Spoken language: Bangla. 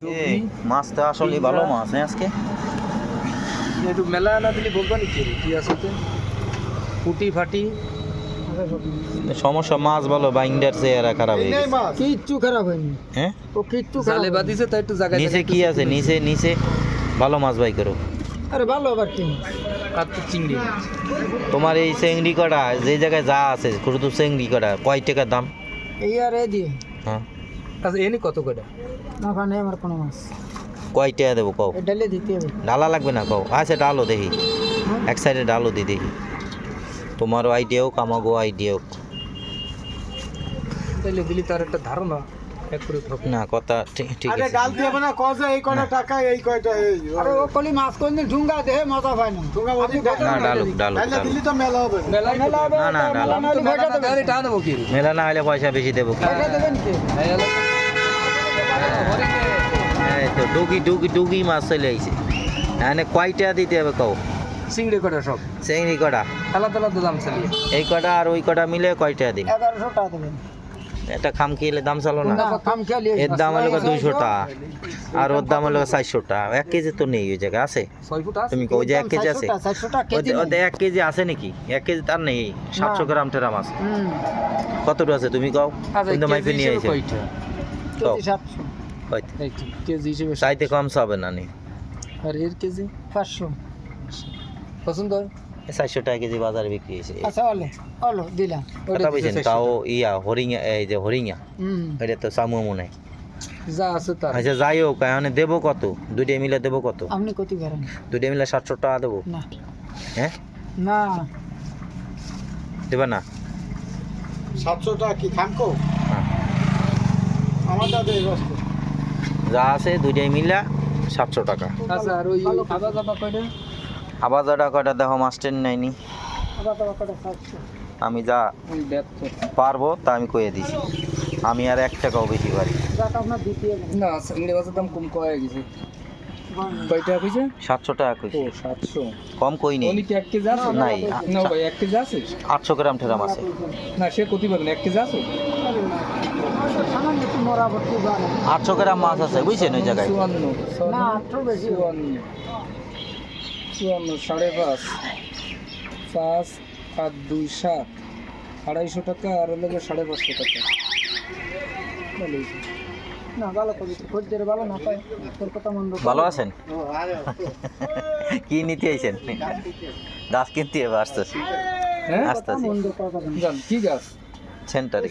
এই মাছটা আসলে ভালো মাছ হ্যাঁ আজকে একটু মেলা না দিলে বলবা নি কি আছে তো ফুটি ফাটি সমস্যা মাছ ভালো বাইন্ডার চেহারা খারাপ হয়ে গেছে কিচ্ছু খারাপ হয়নি হ্যাঁ ও কিচ্ছু জালে বাদিছে তাই একটু জায়গায় নিচে কি আছে নিচে নিচে ভালো মাছ বাই করো আরে ভালো আবার কি আর তো চিংড়ি তোমার এই চেংড়ি কটা যে জায়গায় যা আছে শুধু চেংড়ি কটা কয় টাকার দাম এই আর এ দিয়ে হ্যাঁ আচ্ছা এনে কত করে না ওখানে আমার কোনো মাছ কয় টাকা দেবো কও এটা ডালে দিতে হবে ডালা লাগবে না কও আচ্ছা ডালো দেখি হ্যাঁ? এক সাইডে ডালো দি দেখি তোমারও আইডিয়া হোক আমাকেও আইডিয়া হোক তাইলে দিলি তার একটা ধারণা এক করে হবে না কথা ঠিক ঠিক আরে আছে গাল দিয়ে না কজে এই কয়টা টাকা এই কয়টা এই আরে ও কলি মাছ কোনদিন ঢুঙ্গা দেহে মজা পায় না তোমরা ওদিক না ডালুক ডালুক তাহলে ডালুক দিল্লি তো মেলা হবে মেলাই মেলা হবে না, না, মেলা না, না হলে মেলা ভয়টা তাহলে দেবে টাকা দেবো কি মেলা না হলে পয়সা বেশি দেবো কি ভয়টা দেবেন কি এই হলো এই তো ডুগি ডুগি ডুগি মাছ চলে আইছে এখানে কয়টা দিতে হবে কও চিংড়ি কটা সব চেংড়ি কটা আলাদা আলাদা দাম চালিয়ে এই কটা আর ওই কটা মিলে কয়টা দিন 1100 টাকা দেবেন এটা খাম খেলে দাম চালো না না কাম খেলি এর দাম হলো 200 টাকা আর ওর দাম হলো 400 টাকা 1 কেজি তো নেই ওই জায়গায় আছে 6 ফুট আছে তুমি কই যে 1 কেজি আছে 400 টাকা কেজি ওদের 1 কেজি আছে নাকি 1 কেজি তার নেই 700 গ্রাম টেরাম আছে হুম কতটুকু আছে তুমি কও আচ্ছা কিন্তু মাইপে নিয়ে আইছে কয়টা কও কেজি 700 কয়টা? এই কেজি হিসেবে চাইতে কম হবে না নি আর এর কেজি 500 পছন্দ হয় 400 টাকা কেজি বাজারে বিক্রি হয়েছে আচ্ছা হলো হলো দিলাম কথা বলছেন তাও ইয়া হরিঙা এই যে হরিঙা হুম এটা তো সামু মনে হয় যা আছে তার আচ্ছা যাই হোক এখানে দেবো কত দুইটাই মিলে দেবো কত আপনি কত করেন দুইটাই মিলে 700 টাকা দেবো না হ্যাঁ না দেবা না 700 টাকা কি থামকো হ্যাঁ। আমার দাদা এই বস্তু যা আছে দুইটাই মিলে 700 টাকা আচ্ছা আর ওই খাবা দাবা কয়টা আবার যাটা কয়টা দেখো মাস্টার নাইনি আবার তো কত 700 আমি যা ওই ব্যর্থ পারবো তা আমি কয়ে দিছি আমি আর 1 টাকাও বেশি পারি টাকা আপনার দিতে হবে না চিংড়ি মাছের দাম কম কয় গেছে কয়টা কইছে 700 টাকা কইছি ও 700 কম কই নেই উনি কি 1 কেজি আছে নাই না ভাই 1 কেজি আছে 800 গ্রাম ঠেরাম আছে না সে কত পাবেন 1 কেজি আছে সামান্য একটু মরাবর্তী বাড়ে 800 গ্রাম মাছ আছে বুঝছেন ওই জায়গায় 54 না 800 বেশি 54 সাড়ে 5 5 আর 2 7 250 টাকা আর লাগে 550 টাকা ভালো হয়েছে। না ভালো করে খদ্দের ভালো না পায় তোর কথা মন্দ ভালো আছেন কি নিতে আইছেন গাছ কিনতে হবে আসতে হ্যাঁ আসতে মন্দ কথা জান কি গাছ সেন্টারে